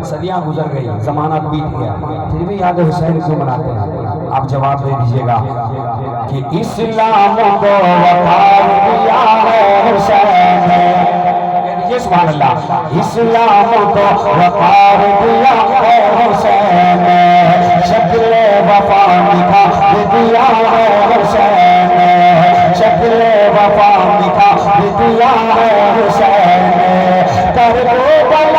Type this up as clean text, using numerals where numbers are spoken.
صدیاں گزر گئی، زمانہ بیت گیا، پھر بھی یاد حسین کیوں مناتے ہیں؟ آپ جواب دے دیجئے گا کہ اسلام کو وقار دیا ہے حسین نے، یہ سبحان اللہ، اسلام کو وقار دیا ہے حسین نے، شکل وفا نکھا دیا ہے حسین نے، شکل وفا نکھا دیا ہے حسین نے، کر دو